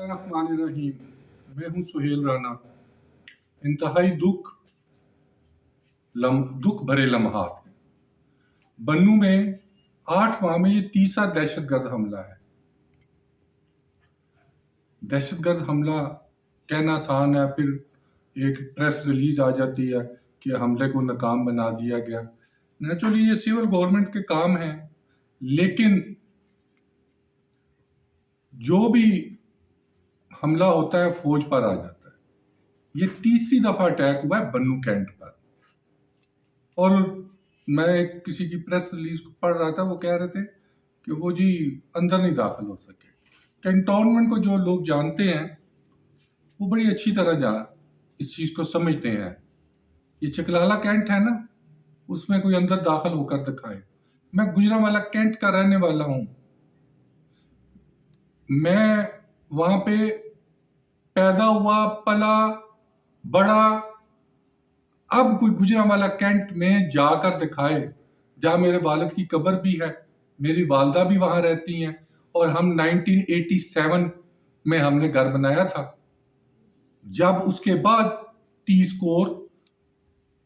बिस्मिल्लाहिर्रहमानिर्रहीम। मैं हूं सुहेल राना। इंतहाई दुख भरे लम्हात हैं। बन्नू में 8 माह में ये तीसरा दहशतगर्द हमला है। दहशतगर्द हमला कहना आसान है, फिर एक प्रेस रिलीज आ जाती है कि हमले को नाकाम बना दिया गया। नेचुरली ये सिविल गवर्नमेंट के काम है, लेकिन जो भी हमला होता है फौज पर आ जाता है। ये तीसरी दफा अटैक हुआ है बन्नू कैंट पर। और मैं किसी की प्रेस रिलीज पढ़ रहा था, वो कह रहे थे कि वो जी अंदर नहीं दाखिल हो सके। कैंटोनमेंट को जो लोग जानते हैं वो बड़ी अच्छी तरह इस चीज को समझते हैं। ये चकलाला कैंट है ना, उसमें कोई अंदर दाखिल होकर दिखाए। मैं गुजरांवाला कैंट का रहने वाला हूं। मैं वहां पे पैदा हुआ, पला, बड़ा। अब कोई गुजरांवाला कैंट में जाकर दिखाए, जहां मेरे वालिद की कब्र भी है, मेरी वालदा भी वहां रहती हैं, और हम 1987 में हमने घर बनाया था, जब उसके बाद 30 कोर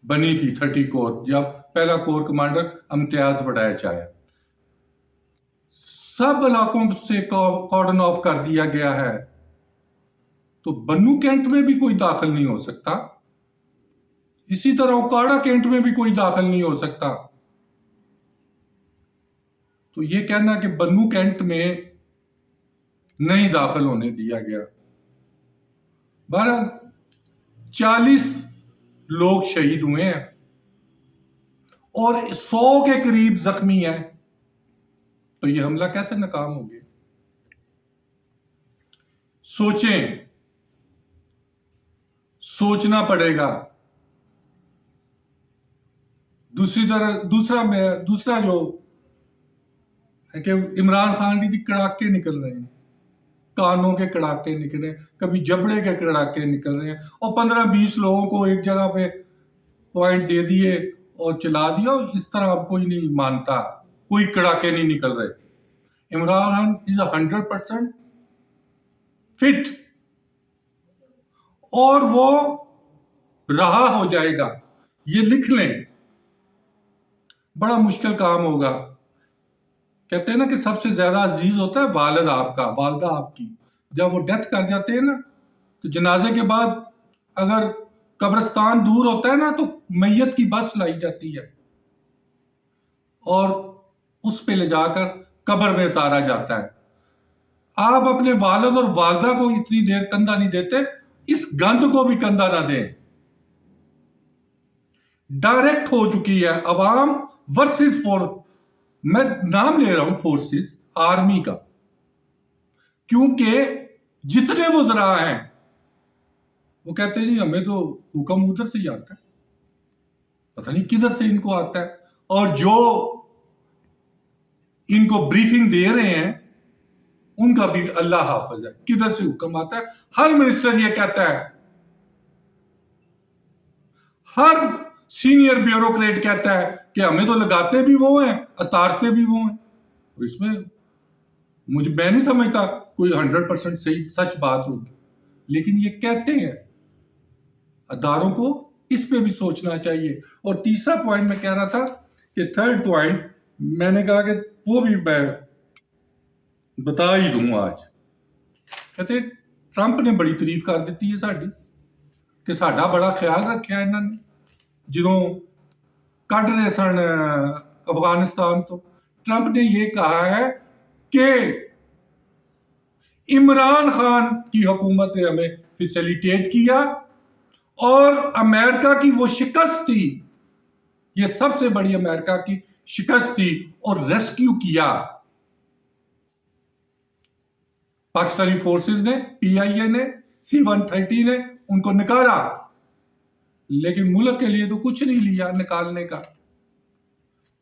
बनी थी, 30 कोर, जब पहला कोर कमांडर इम्तियाज बड़ैच आया। सब इलाकों से कॉर्डन ऑफ कर दिया गया है, तो बन्नू कैंट में भी कोई दाखिल नहीं हो सकता। इसी तरह ओकाड़ा कैंट में भी कोई दाखिल नहीं हो सकता। तो ये कहना कि बन्नू कैंट में नहीं दाखिल होने दिया गया। 40 लोग शहीद हुए हैं और 100 के करीब जख्मी हैं। तो ये हमला कैसे नाकाम हो गया? सोचें, सोचना पड़ेगा। दूसरा जो है कि इमरान खान की कड़ाके निकल रहे हैं, कानों के कड़ाके निकल रहे हैं, कभी जबड़े के कड़ाके निकल रहे हैं, और 15-20 लोगों को एक जगह पे पॉइंट दे दिए और चला दिया। इस तरह अब कोई नहीं मानता, कोई कड़ाके नहीं निकल रहे। इमरान खान इज 100% फिट, और वो रहा हो जाएगा। ये लिख लें, बड़ा मुश्किल काम होगा। कहते हैं ना कि सबसे ज्यादा अजीज होता है वालिद आपका, वालदा आपकी। जब वो डेथ कर जाते हैं ना, तो जनाजे के बाद अगर कब्रिस्तान दूर होता है ना, तो मैयत की बस लाई जाती है और उस पे ले जाकर कब्र में उतारा जाता है। आप अपने वालिद और वालदा को इतनी देर कंधा नहीं देते, इस गंद को भी कंधा ना दें। डायरेक्ट हो चुकी है अवाम वर्सेस फोर्स। मैं नाम ले रहा हूं फोर्सेस आर्मी का, क्योंकि जितने वो जरा हैं वो कहते हैं जी हमें तो हुक्म उधर से ही आता है, पता नहीं किधर से इनको आता है। और जो इनको ब्रीफिंग दे रहे हैं उनका भी अल्लाह हाफिज है, किधर से हुक्म आता है। हर मिनिस्टर ये कहता है, हर सीनियर ब्यूरोक्रेट कहता है कि हमें तो लगाते भी वो हैं, उतारते भी वो हैं। तो इसमें मैं नहीं समझता कोई 100% सही सच बात होगी, लेकिन ये कहते हैं। अदारों को इस पे भी सोचना चाहिए। और तीसरा पॉइंट मैं कह रहा था कि थर्ड पॉइंट मैंने कहा कि वो भी मैं बता ही दूं आज। कहते ट्रंप ने बड़ी तारीफ कर दी है साडी, कि साडा बड़ा ख्याल रखा इन्होंने ਜਦੋਂ ਕੱਢ रहे सन अफगानिस्तान तो। ट्रंप ने यह कहा है कि इमरान खान की हुकूमत ने हमें फैसिलिटेट किया और अमेरिका की वो शिकस्त थी, ये सबसे बड़ी अमेरिका की शिकस्त थी, और रेस्क्यू किया पाकिस्तानी फोर्सेस ने, PIA ने, C-130 ने उनको निकाला। लेकिन मुल्क के लिए तो कुछ नहीं लिया निकालने का।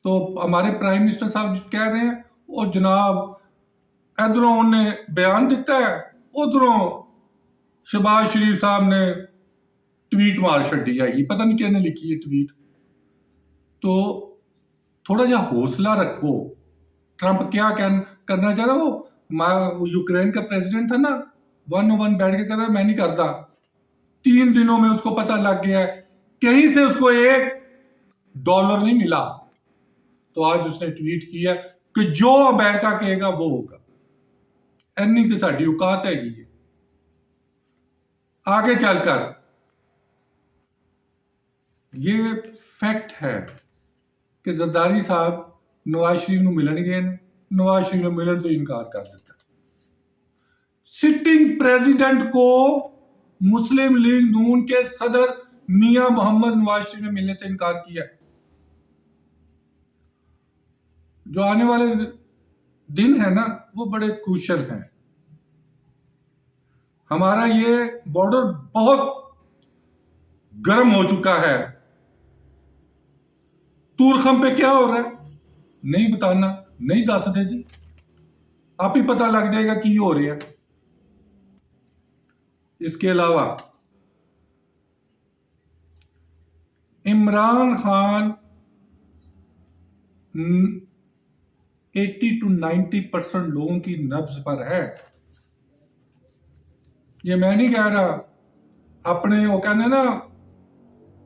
तो हमारे प्राइम मिनिस्टर साहब कह रहे हैं, और जनाब इधरों उन्हें बयान दिता है, उधरों शहबाज शरीफ साहब ने ट्वीट मार छड़ी है। ये पता नहीं कहने लिखी है ट्वीट। तो थोड़ा जा हौसला रखो। ट्रंप क्या करना चाह रहा, वो यूक्रेन का प्रेसिडेंट था ना, 101 بیٹھ کے کہتا ہے میں نہیں کرتا. 3 دنوں میں اس کو پتہ لگ گیا ہے, کہیں سے اس کو $1 نہیں ملا. تو آج اس نے ٹویٹ کیا کہ جو امریکہ کہے گا وہ ہوگا. اینی تو ساڈی اوقات ہے گی. آگے چل کر یہ فیکٹ ہے کہ زرداری صاحب نواز شریف نو ملن گئے, نواز شریف نو ملن تو انکار کر دیتا. سٹنگ پریزیڈنٹ کو مسلم لیگ نون کے صدر میاں محمد نواز شریف نے ملنے سے انکار کیا. جو آنے والے دن ہے نا وہ بڑے کروشل ہیں. ہمارا یہ بارڈر بہت گرم ہو چکا ہے. تورخم پہ کیا ہو رہا ہے نہیں بتانا, نہیں دس دے جی, آپ ہی پتہ لگ جائے گا کی ہو رہا ہے. اس کے علاوہ عمران خان 80 to 90% لوگوں کی نبض پر ہے. یہ میں نہیں کہہ رہا, اپنے وہ کہنے نا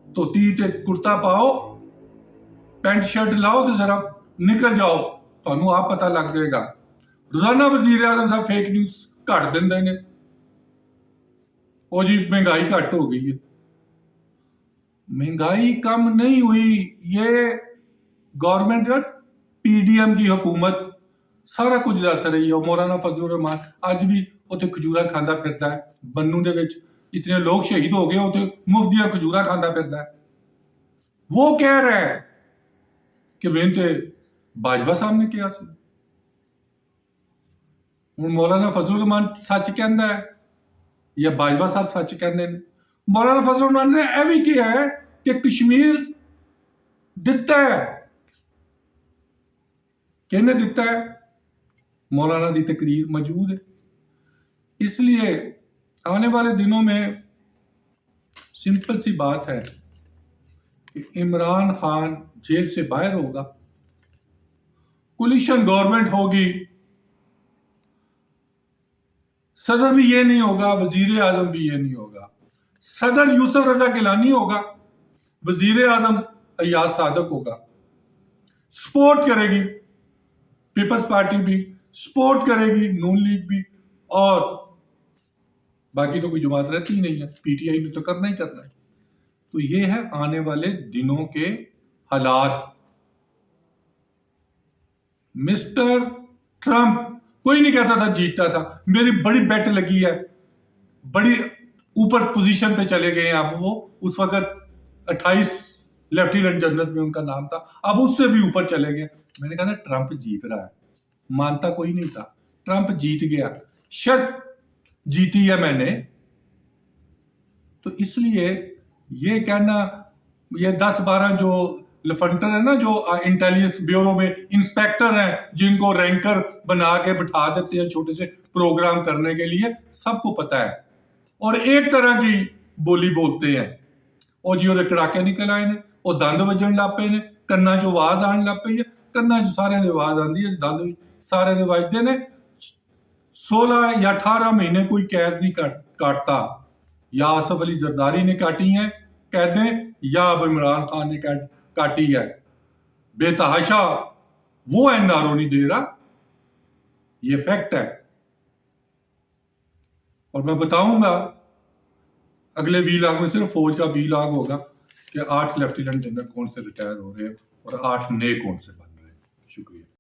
دھوتی تے کرتا پاؤ, پینٹ شرٹ لاؤ تو ذرا نکل جاؤ, تو آپ پتہ لگ جائے گا. روزانہ وزیر اعظم صاحب فیک نیوز گھٹ دیندے نے, وہ جی مہنگائی گھٹ ہو گئی ہے. مہنگائی کم نہیں ہوئی, یہ گورنمنٹ پی ڈی ایم کی حکومت سارا کچھ دس رہی ہے. مولانا فضل الرحمان اج بھی اتنے کھجورا کھانا پھرتا ہے. بنو دے وچ اتنے لوگ شہید ہو گئے, اتنے مفت دیا کھجورا کھانا پھرتا ہے. وہ کہہ رہا ہے کہ میں تے باجوہ صاحب نے کیا سی. مولانا فضل الرحمان سچ کہندا ہے یا باجوہ صاحب سچ کہندے نے؟ مولانا فضل الرحمان نے یہ بھی کیا ہے کہ کشمیر دتا ہے. کہنے دتا ہے؟ مولانا دی تقریر موجود ہے. اس لیے آنے والے دنوں میں سمپل سی بات ہے کہ عمران خان جیل سے باہر ہوگا, کولیشن گورنمنٹ ہوگی. صدر بھی یہ نہیں ہوگا, وزیر اعظم بھی یہ نہیں ہوگا. صدر یوسف رضا گیلانی ہوگا, وزیر اعظم ایاز صادق ہوگا. سپورٹ کرے گی پیپلز پارٹی بھی, سپورٹ کرے گی نون لیگ بھی, اور باقی تو کوئی جماعت رہتی نہیں ہے. پی ٹی آئی نے تو کرنا ہی کرنا ہے. تو یہ ہے آنے والے دنوں کے حالات. مسٹر ٹرمپ کوئی نہیں کہتا تھا جیتتا تھا, میری بڑی بیٹ لگی ہے, بڑی اوپر پوزیشن پہ چلے گئے ہیں. اب وہ اس وقت 28 لیفٹیننٹ جنرل میں ان کا نام تھا, اب اس سے بھی اوپر چلے گئے. میں نے کہا نا ٹرمپ جیت رہا ہے, مانتا کوئی نہیں تھا. ٹرمپ جیت گیا, شرط جیتی ہے میں نے. تو اس لیے یہ کہنا, یہ 10-12 جو لفنٹر ہے نا, جو انٹیلیجنس بیورو میں انسپیکٹر ہیں, جن کو رینکر بنا کے بٹھا دیتے ہیں چھوٹے سے پروگرام کرنے کے لیے, سب کو پتا ہے. اور ایک طرح کی بولی بولتے ہیں. وہ جی وہ کڑاکے نکل آئے نے, وہ دند وجن لگ پے نے, کنا جو آواز آن لگ پئی ہے, کنا جو سارے نے آواز آندی ہے, دند بھی سارے نے وجدے نے. 16 یا 18 مہینے کوئی قید نہیں کاٹتا. یا آصف علی زرداری نے کاٹی ہیں قیدیں, یا اب عمران خان نے کاٹی ہے. بے تحاشا وہ این آر او نہیں دے رہا, یہ فیکٹ ہے. اور میں بتاؤں گا اگلے وی لاگ میں, صرف فوج کا وی لاگ ہوگا کہ 8 لیفٹیننٹ جنرل کون سے ریٹائر ہو رہے ہیں اور 8 نئے کون سے بن رہے ہیں. شکریہ.